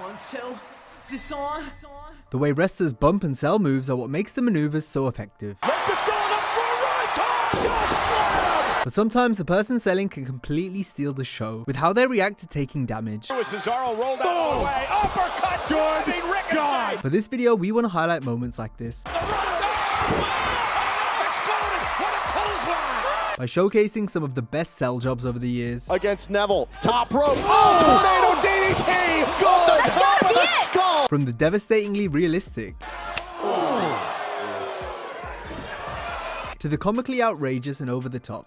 1, 2, is this on? The way wrestlers bump and sell moves are what makes the maneuvers so effective. But sometimes the person selling can completely steal the show with how they react to taking damage. For this video, we want to highlight moments like this by showcasing some of the best sell jobs over the years. Against Neville, top rope, tornado DDT, goal, top of the skull. From the devastatingly realistic to the comically outrageous and over the top.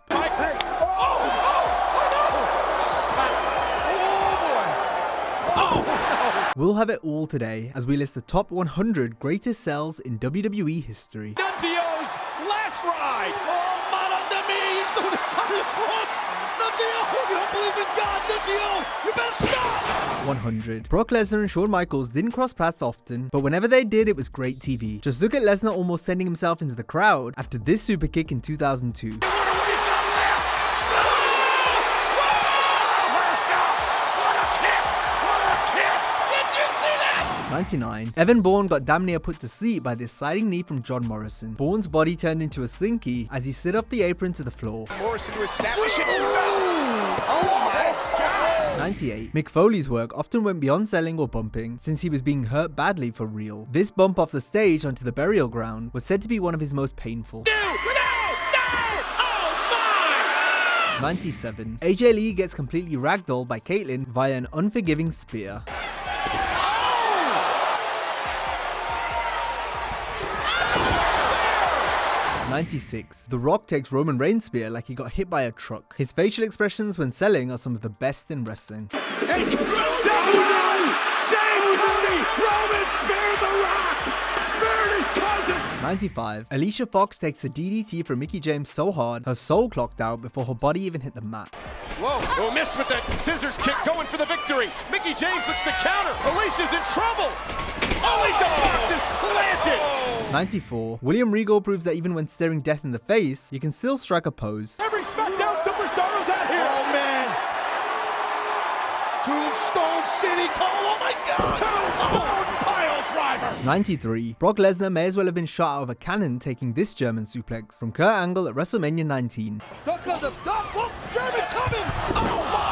We'll have it all today as we list the top 100 greatest sells in WWE history. Nunzio's last ride. Oh, man on the knee. He's going to side of the cross. Nunzio, if you don't believe in God, Nunzio, you better stop. 100. Brock Lesnar and Shawn Michaels didn't cross paths often, but whenever they did, it was great TV. Just look at Lesnar almost sending himself into the crowd after this super kick in 2002. 99. Evan Bourne got damn near put to sleep by this sliding knee from John Morrison. Bourne's body turned into a slinky as he slid off the apron to the floor. Morrison was establishing himself. Oh my God. 98. Mick Foley's work often went beyond selling or bumping, since he was being hurt badly for real. This bump off the stage onto the burial ground was said to be one of his most painful. 97. AJ Lee gets completely ragdolled by Caitlyn via an unforgiving spear. 96. The Rock takes Roman Reigns' spear like he got hit by a truck. His facial expressions when selling are some of the best in wrestling. Save Cody! Roman spared The Rock! Spared his cousin! 95. Alicia Fox takes a DDT from Mickie James so hard her soul clocked out before her body even hit the mat. Whoa! Oh, missed with that scissors kick, going for the victory. Mickie James looks to counter. Alicia's in trouble. Alicia Fox is planted. 94. William Regal proves that even when staring death in the face, you can still strike a pose. Every SmackDown superstar is out here. Oh man! Tombstone City Call. Oh my God! Tombstone pile driver. 93. Brock Lesnar may as well have been shot out of a cannon taking this German suplex from Kurt Angle at WrestleMania 19. Don't come to Whoop! German coming! Oh my!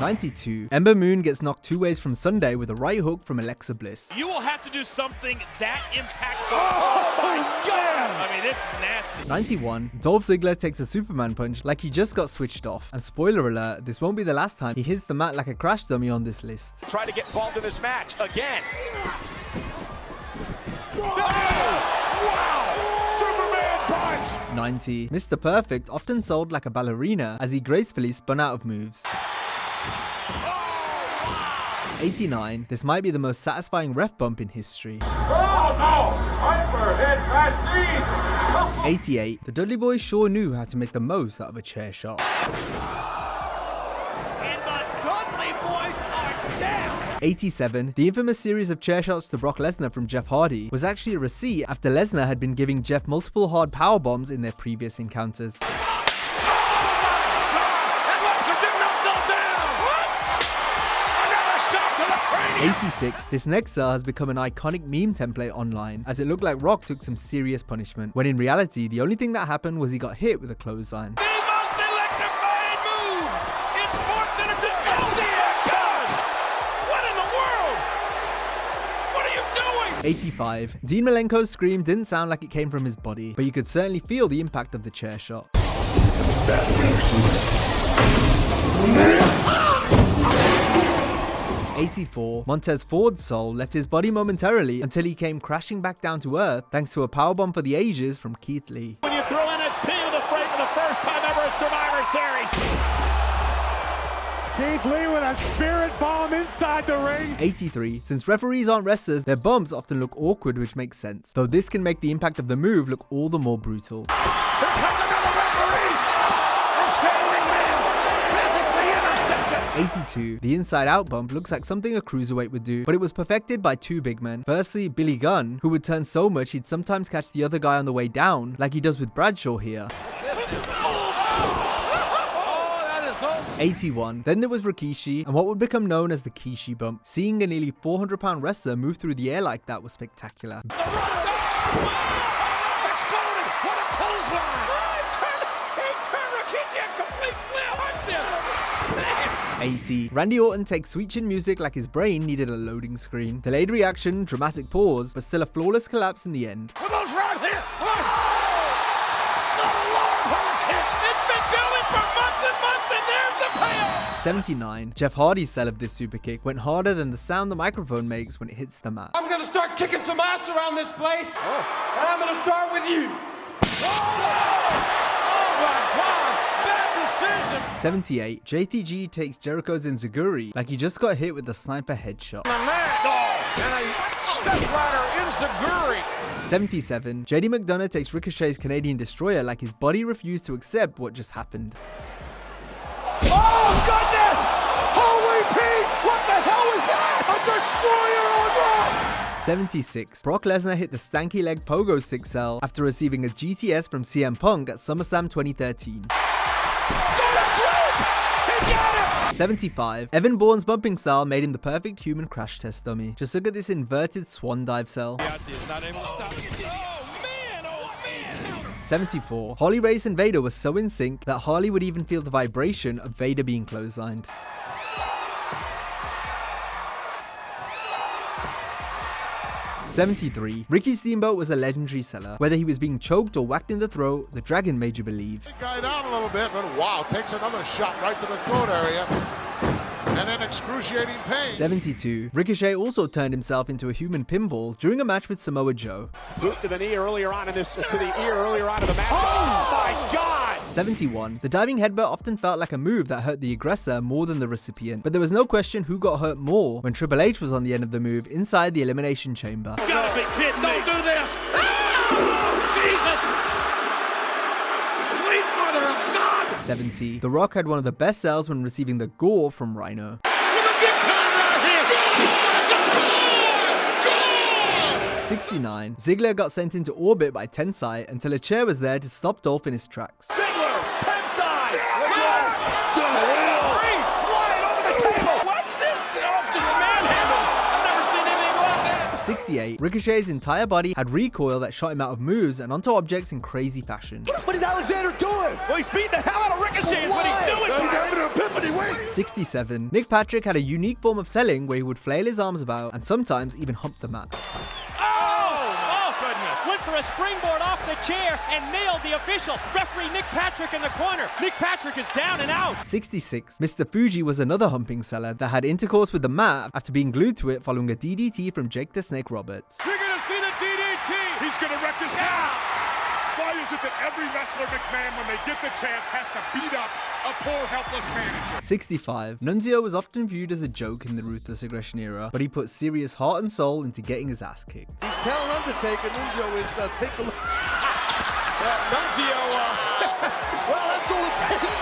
92. Ember Moon gets knocked two ways from Sunday with a right hook from Alexa Bliss. You will have to do something that impactful. Oh my God! I mean, this is nasty. 91. Dolph Ziggler takes a Superman punch like he just got switched off. And spoiler alert, this won't be the last time he hits the mat like a crash dummy on this list. Try to get involved in this match again. Wow! Superman punch! 90. Mr. Perfect often sold like a ballerina as he gracefully spun out of moves. 89. This might be the most satisfying ref bump in history. 88. The Dudley Boys sure knew how to make the most out of a chair shot. And the Dudley Boys are down. 87. The infamous series of chair shots to Brock Lesnar from Jeff Hardy was actually a receipt after Lesnar had been giving Jeff multiple hard power bombs in their previous encounters. 86. This next sell has become an iconic meme template online, as it looked like Rock took some serious punishment, when in reality, the only thing that happened was he got hit with a clothesline. The most electrifying move in sports entertainment. What in the world? What are you doing? 85. Dean Malenko's scream didn't sound like it came from his body, but you could certainly feel the impact of the chair shot. 84. Montez Ford's soul left his body momentarily until he came crashing back down to earth thanks to a powerbomb for the ages from Keith Lee. When you throw NXT to the fray for the first time ever at Survivor Series. Keith Lee with a spirit bomb inside the ring. 83. Since referees aren't wrestlers, their bumps often look awkward, which makes sense, though this can make the impact of the move look all the more brutal. Here comes another referee! The Shattering Man physically intercepted! 82. The inside out bump looks like something a cruiserweight would do, but it was perfected by two big men. Firstly, Billy Gunn, who would turn so much he'd sometimes catch the other guy on the way down, like he does with Bradshaw here. Oh, that is reversal. 81. Then there was Rikishi, and what would become known as the Kishi bump. Seeing a nearly 400-pound wrestler move through the air like that was spectacular. The Rock. Oh, exploded. What a clothesline. He turned Rikishi a complete flip. Watch this. Man. 80. Randy Orton takes sweet chin music like his brain needed a loading screen. Delayed reaction, dramatic pause, but still a flawless collapse in the end. With those right here. The Lord Hurricane. It's been going for months and months, and there's the payoff. 79. Jeff Hardy's sell of this super kick went harder than the sound the microphone makes when it hits the mat. I'm gonna start kicking some ass around this place, and I'm gonna start with you. Oh my God. Bad decision. 78. JTG takes Jericho's enziguri like he just got hit with the sniper headshot. The match. And a step ladder enziguri. 77. JD McDonough takes Ricochet's Canadian Destroyer like his body refused to accept what just happened. Oh, goodness! Holy Pete! What the hell was that? A destroyer on Raw! 76. Brock Lesnar hit the stanky leg pogo stick sell after receiving a GTS from CM Punk at SummerSlam 2013. Go to sleep! He got him! 75. Evan Bourne's bumping style made him the perfect human crash test dummy. Just look at this inverted swan dive cell. Yossi is not able to stop it. Oh man, oh man. 74. Harley Race and Vader was so in sync that Harley would even feel the vibration of Vader being clotheslined. 73. Ricky Steamboat was a legendary seller. Whether he was being choked or whacked in the throat, the Dragon made you believe. Guy down a little bit, and wow, takes another shot right to the throat area. And then excruciating pain. 72. Ricochet also turned himself into a human pinball during a match with Samoa Joe. Boot to the knee earlier on in this, to the ear earlier on in the match. Oh my God! 71. The diving headbutt often felt like a move that hurt the aggressor more than the recipient, but there was no question who got hurt more when Triple H was on the end of the move inside the Elimination Chamber. You gotta be kidding me. Don't do this. Oh, Jesus. Sweet mother of God. 70. The Rock had one of the best sells when receiving the gore from Rhino. With a big time right here. 69. Ziggler got sent into orbit by Tensai until a chair was there to stop Dolph in his tracks. Ziggler! Tensai! Yes! Flying over the table! Watch this. Dolph just manhandled. I've never seen anything like that. 68. Ricochet's entire body had recoil that shot him out of moves and onto objects in crazy fashion. What is Alexander doing? Well, he's beating the hell out of Ricochet is what he's doing. He's having an epiphany. Wait! 67. Nick Patrick had a unique form of selling where he would flail his arms about and sometimes even hump the mat. Went for a springboard off the chair and nailed the official. Referee Nick Patrick in the corner. Nick Patrick is down and out. 66. Mr. Fuji was another humping seller that had intercourse with the mat after being glued to it following a DDT from Jake the Snake Roberts. You're gonna see the DDT! He's gonna wreck this house! Why is it that every wrestler, McMahon, when they get the chance, has to beat up a poor, helpless manager? 65. Nunzio was often viewed as a joke in the Ruthless Aggression era, but he put serious heart and soul into getting his ass kicked. He's telling Undertaker Nunzio is take a look. Nunzio, well, that's all it takes.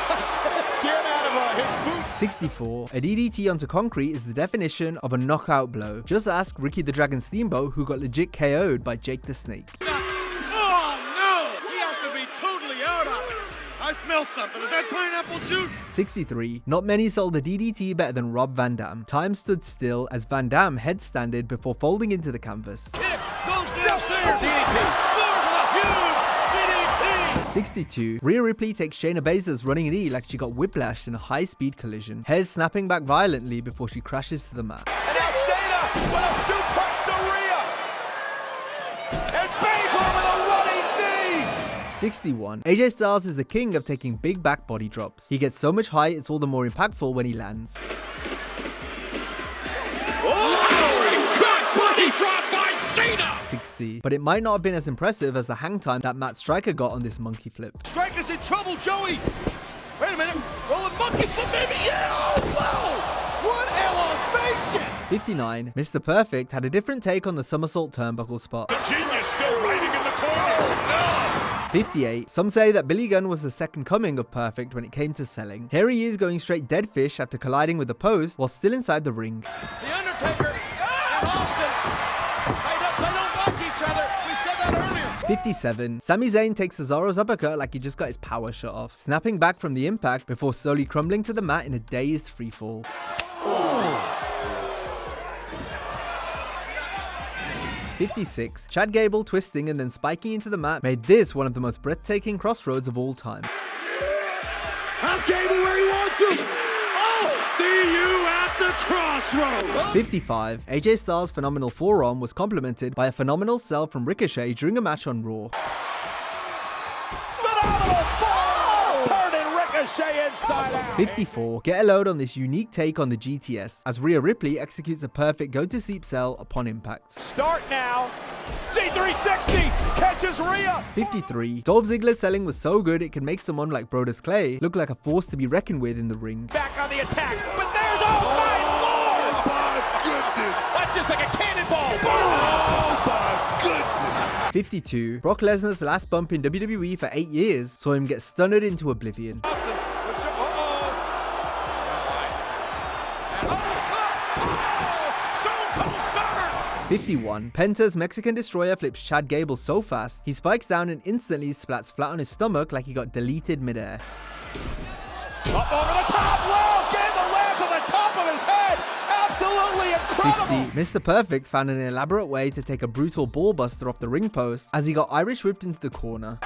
Scared out of his boots. 64. A DDT onto concrete is the definition of a knockout blow. Just ask Ricky the Dragon Steamboat, who got legit KO'd by Jake the Snake. Oh no. He has to be totally out of it. I smell something. Is that pineapple juice? 63. Not many sold the DDT better than Rob Van Dam. Time stood still as Van Dam headstanded before folding into the canvas. Kick goes downstairs. DDT. Scores a huge DDT. 62. Rhea Ripley takes Shayna Baszler's running knee like she got whiplashed in a high-speed collision. Hair snapping back violently before she crashes to the mat. And now Shayna with a suplex to Rhea. And Baszler with a running knee. 61. AJ Styles is the king of taking big back body drops. He gets so much height, it's all the more impactful when he lands. Body drop by Cena. 60. But it might not have been as impressive as the hang time that Matt Striker got on this monkey flip. Striker's in trouble, Joey. Wait a minute. Rolling monkey flip, baby. Yeah. Oh, whoa. What elevation. 59. Mr. Perfect had a different take on the somersault turnbuckle spot. The genius still riding in the corner! 58. Some say that Billy Gunn was the second coming of Perfect when it came to selling. Here he is going straight dead fish after colliding with the post while still inside the ring. The Undertaker and Austin. They don't like each other. We said that earlier. 57. Sami Zayn takes Cesaro's uppercut like he just got his power shut off, snapping back from the impact before slowly crumbling to the mat in a dazed freefall. 56. Chad Gable twisting and then spiking into the mat made this one of the most breathtaking crossroads of all time. How's Gable where he wants him? Oh, see you at the crossroads. 55. AJ Styles' phenomenal forearm was complemented by a phenomenal sell from Ricochet during a match on Raw. Phenomenal forearm! Turning Ricochet inside out. 54. Get a load on this unique take on the GTS as Rhea Ripley executes a perfect go-to-sleep sell upon impact. Start now. G360 catches Rhea. 53. Dolph Ziggler's selling was so good it can make someone like Brodus Clay look like a force to be reckoned with in the ring. Back on the attack, but there's, oh my lord! Oh my goodness. That's just like a cannonball. Oh my goodness. 52. Brock Lesnar's last bump in WWE for 8 years saw him get stunned into oblivion. 51. Penta's Mexican Destroyer flips Chad Gable so fast, he spikes down and instantly splats flat on his stomach like he got deleted midair. Up over the top, low, Gable lands on the top of his head. Absolutely incredible. 50. Mr. Perfect found an elaborate way to take a brutal ball buster off the ring post as he got Irish whipped into the corner.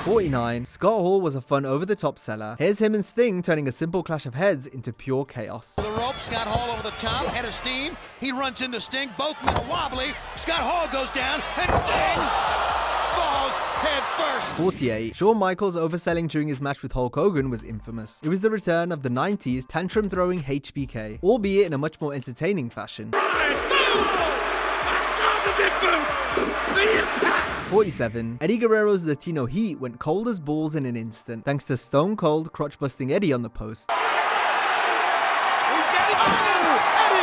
49. Scott Hall was a fun over-the-top seller. Here's him and Sting turning a simple clash of heads into pure chaos. The rope, Scott Hall over the top, head of steam. He runs into Sting, both men are wobbly. Scott Hall goes down, and Sting falls head first. 48. Shawn Michaels overselling during his match with Hulk Hogan was infamous. It was the return of the 90s tantrum-throwing HBK, albeit in a much more entertaining fashion. 47. Eddie Guerrero's Latino heat went cold as balls in an instant, thanks to Stone Cold crotch-busting Eddie on the post. Eddie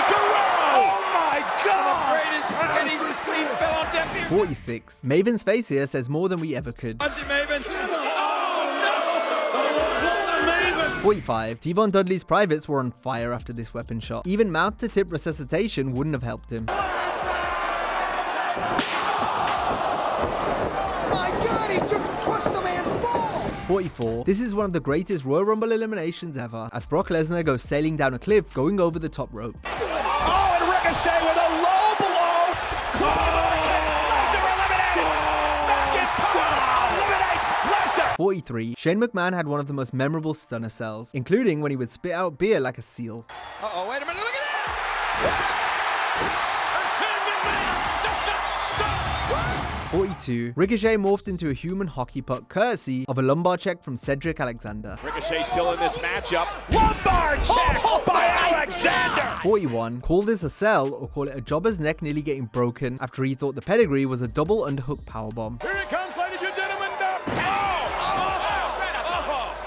Guerrero! Oh my God! He fell on deaf ear. 46. Maven's face here says more than we ever could. Punch it, Maven. Oh no! 45. Devon Dudley's privates were on fire after this weapon shot. Even mouth-to-tip resuscitation wouldn't have helped him. 44. This is one of the greatest Royal Rumble eliminations ever, as Brock Lesnar goes sailing down a cliff going over the top rope. Oh, and Ricochet with a low blow. Lesnar eliminated. McIntyre eliminates Lesnar. 43. Shane McMahon had one of the most memorable stunner sells, including when he would spit out beer like a seal. Uh-oh, wait a minute, look at this. 42. Ricochet morphed into a human hockey puck courtesy of a lumbar check from Cedric Alexander. Ricochet still in this matchup. Lumbar check by Alexander. 41. Call this a sell or call it a jobber's neck nearly getting broken after he thought the pedigree was a double underhook powerbomb. Here it comes, ladies and gentlemen.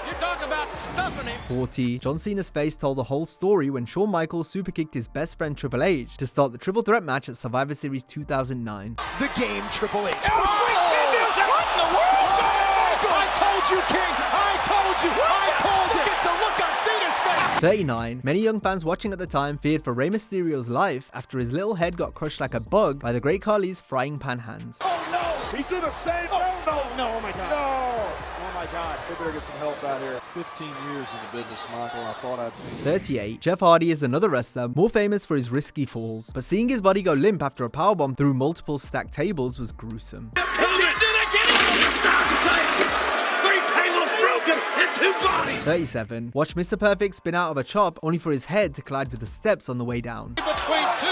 You talk about stuffing him. 40. John Cena's face told the whole story when Shawn Michaels superkicked his best friend Triple H to start the triple threat match at Survivor Series 2009. The game, Triple H. Oh, sweet chin music. What in the world? I told you, King. I told you. I called it. Look at the look on Cena's face. 39. Many young fans watching at the time feared for Rey Mysterio's life after his little head got crushed like a bug by the Great Khali's frying pan hands. Oh no! He's doing the same. No, oh my God. No. Oh my God, they better get some help out here. 15 years in the business, Michael. I thought I'd seen 38. Jeff Hardy is another wrestler, more famous for his risky falls, but seeing his body go limp after a powerbomb through multiple stacked tables was gruesome. 37. Watch Mr. Perfect spin out of a chop only for his head to collide with the steps on the way down. Between two.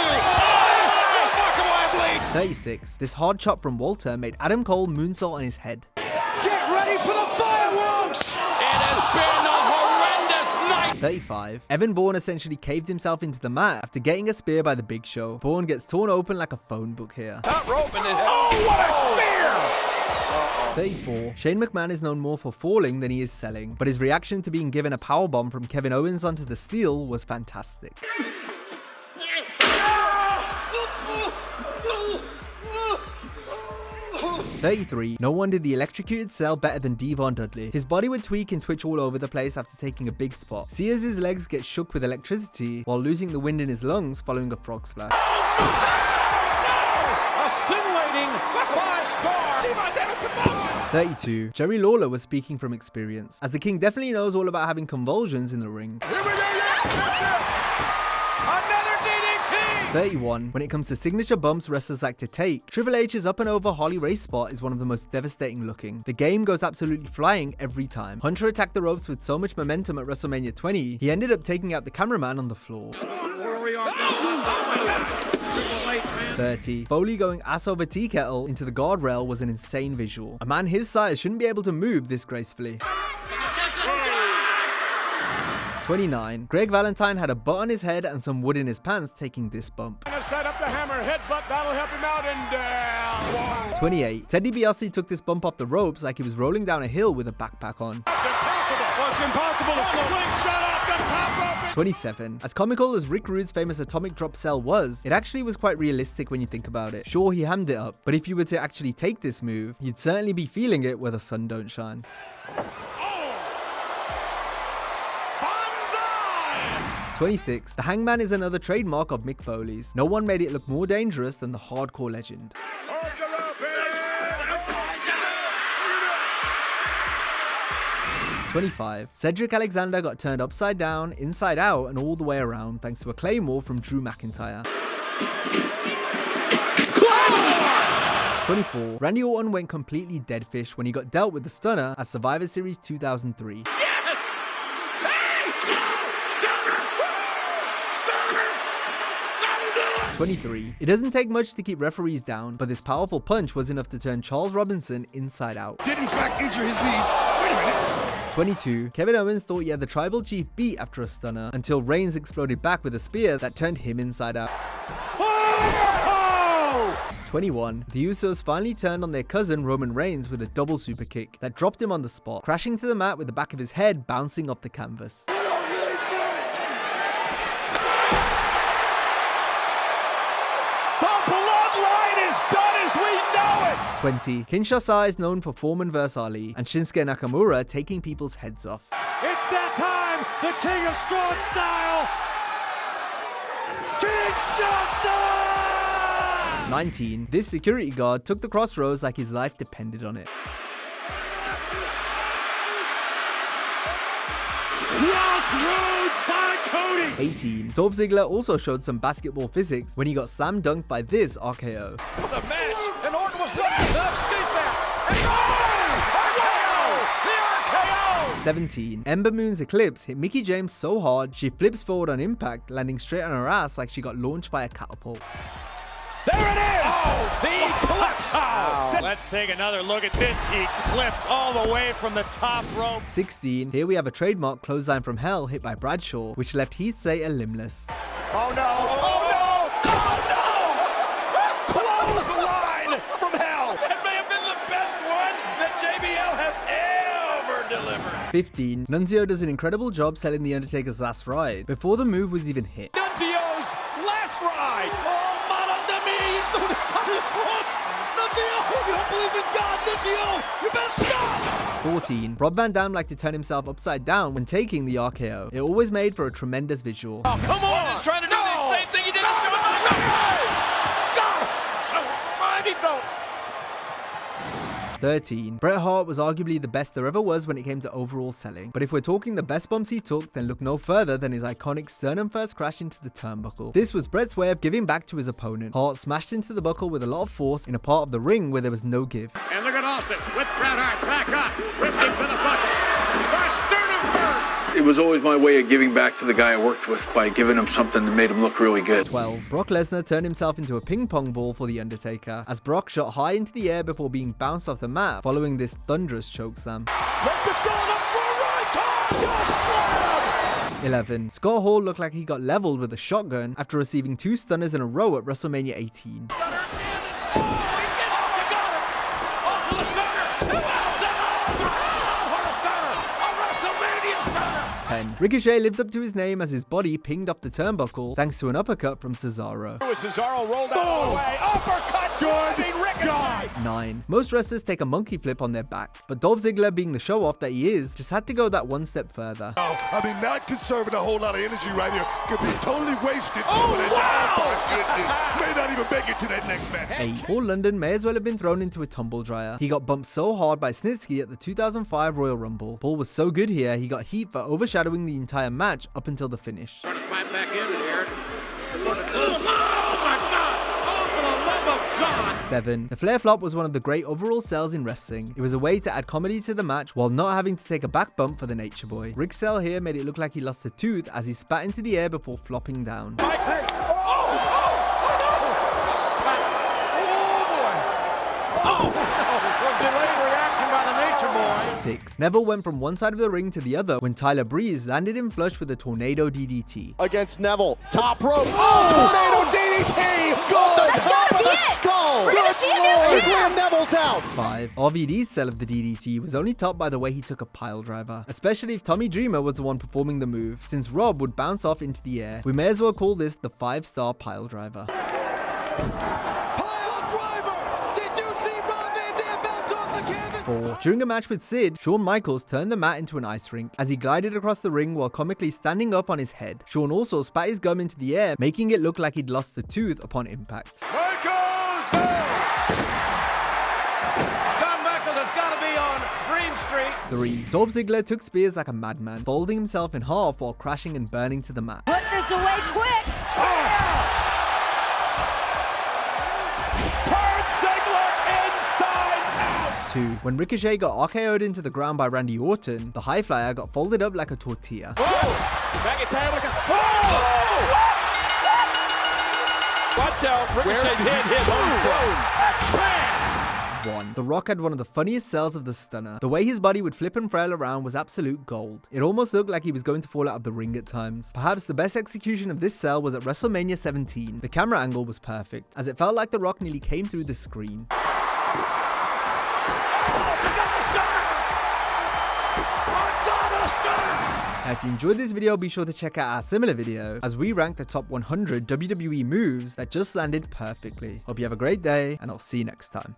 36. This hard chop from Walter made Adam Cole moonsault on his head. Get ready for the fireworks. It has been a horrendous night. 35. Evan Bourne essentially caved himself into the mat after getting a spear by the Big Show. Bourne gets torn open like a phone book here. Top rope and oh, what a spear! 34. Shane McMahon is known more for falling than he is selling, but his reaction to being given a powerbomb from Kevin Owens onto the steel was fantastic. 33. No one did the electrocuted cell better than Devon Dudley. His body would tweak and twitch all over the place after taking a big spot. See as his legs get shook with electricity while losing the wind in his lungs following a frog splash. scintillating 5-star. Devon's having convulsions. 32. Jerry Lawler was speaking from experience, as the King definitely knows all about having convulsions in the ring. Here we go, another DDT. 31. When it comes to signature bumps wrestlers like to take, Triple H's up and over Harley Race spot is one of the most devastating looking. The game goes absolutely flying every time. Hunter attacked the ropes with so much momentum at WrestleMania 20, he ended up taking out the cameraman on the floor. 30. Foley going ass over tea kettle into the guardrail was an insane visual. A man his size shouldn't be able to move this gracefully. 29. Greg Valentine had a butt on his head and some wood in his pants taking this bump. Set up the hammer, headbutt, that'll help him out, and down. 28. Ted DiBiase took this bump off the ropes like he was rolling down a hill with a backpack on. It's impossible. Well, it's impossible to slingshot off the top rope. 27. As comical as Rick Rude's famous atomic drop cell was, it actually was quite realistic when you think about it. Sure, he hammed it up, but if you were to actually take this move, you'd certainly be feeling it where the sun don't shine. 26. The Hangman is another trademark of Mick Foley's. No one made it look more dangerous than the hardcore legend. 25. Cedric Alexander got turned upside down, inside out, and all the way around thanks to a Claymore from Drew McIntyre. 24. Randy Orton went completely dead fish when he got dealt with the stunner at Survivor Series 2003. 23. It doesn't take much to keep referees down, but this powerful punch was enough to turn Charles Robinson inside out. Did in fact injure his knees. Wait a minute. 22. Kevin Owens thought he had the Tribal Chief beat after a stunner, until Reigns exploded back with a spear that turned him inside out. 21. The Usos finally turned on their cousin Roman Reigns with a double super kick that dropped him on the spot, crashing to the mat with the back of his head bouncing off the canvas. 20. Kinshasa is known for Foreman vs. Ali, and Shinsuke Nakamura taking people's heads off. It's that time, the king of strong style, Kinshasa! 19. This security guard took the crossroads like his life depended on it. Crossroads by Cody! 18. Dolph Ziggler also showed some basketball physics when he got slam dunked by this RKO. What a match! And Orton was looking to escape that. And RKO! The RKO! 17. Ember Moon's Eclipse hit Mickie James so hard, she flips forward on impact, landing straight on her ass like she got launched by a catapult. There it is! Oh, the Eclipse! Oh. Let's take another look at this Eclipse all the way from the top rope. 16. Here we have a trademark clothesline from hell hit by Bradshaw, which left Heath Slater limbless. Oh no! Oh no! Oh no! Clothesline from hell! That may have been the best one that JBL has ever delivered. 15. Nunzio does an incredible job selling The Undertaker's last ride before the move was even hit. Nunzio's last ride! He's going to side of the cross! Nunzio! If you don't believe in God, Nunzio! You better stop! 14. Rob Van Dam liked to turn himself upside down when taking the RKO. It always made for a tremendous visual. Oh, come on! He's trying to do the same thing he did to Superman. 13. Bret Hart was arguably the best there ever was when it came to overall selling. But if we're talking the best bumps he took, then look no further than his iconic sternum first crash into the turnbuckle. This was Bret's way of giving back to his opponent. Hart smashed into the buckle with a lot of force in a part of the ring where there was no give. And look at Austin with Bret Hart back up, whipped him to the buckle. Sternum first. It was always my way of giving back to the guy I worked with by giving him something that made him look really good. 12. Brock Lesnar turned himself into a ping pong ball for The Undertaker, as Brock shot high into the air before being bounced off the mat following this thunderous chokeslam. 11. Scott Hall looked like he got leveled with a shotgun after receiving 2 stunners in a row at WrestleMania 18. 10. 10. Ricochet lived up to his name as his body pinged off the turnbuckle thanks to an uppercut from Cesaro. Cesaro rolled out all the way. Uppercut driving Ricochet. 9. Most wrestlers take a monkey flip on their back, but Dolph Ziggler, being the show-off that he is, just had to go that one step further. I mean, not conserving a whole lot of energy right here. Could be totally wasted. Oh, wow! My goodness. May not even make it to that next match. 8. Paul London may as well have been thrown into a tumble dryer. He got bumped so hard by Snitsky at the 2005 Royal Rumble. Paul was so good here, he got heat for overshadowing the entire match up until the finish. Trying to fight back in here. 7. The Flair flop was one of the great overall sells in wrestling. It was a way to add comedy to the match while not having to take a back bump for the Nature Boy. Rick's sell here made it look like he lost a tooth as he spat into the air before flopping down. 6. Neville went from one side of the ring to the other when Tyler Breeze landed him flush with a tornado DDT. Against Neville. Top rope. Oh! Tornado DDT! Go! Top of the skull! Good Lord! Neville's out! 5. RVD's sell of the DDT was only topped by the way he took a pile driver, especially if Tommy Dreamer was the one performing the move. Since Rob would bounce off into the air, we may as well call this the 5-star pile driver. 4. During a match with Sid, Shawn Michaels turned the mat into an ice rink as he glided across the ring while comically standing up on his head. Shawn also spat his gum into the air, making it look like he'd lost a tooth upon impact. Michaels, no! Shawn Michaels has got to be on Dream Street. 3. Dolph Ziggler took spears like a madman, folding himself in half while crashing and burning to the mat. Put this away quick! Turn Ziggler inside out! 2. When Ricochet got RKO'd into the ground by Randy Orton, the high flyer got folded up like a tortilla. McIntyre with a... Watch out, Ricochet's head hit on the throne. 1. The Rock had one of the funniest sells of the stunner. The way his body would flip and flail around was absolute gold. It almost looked like he was going to fall out of the ring at times. Perhaps the best execution of this sell was at WrestleMania 17. The camera angle was perfect, as it felt like The Rock nearly came through the screen. Now, if you enjoyed this video, be sure to check out our similar video as we rank the top 100 WWE moves that just landed perfectly. Hope you have a great day, and I'll see you next time.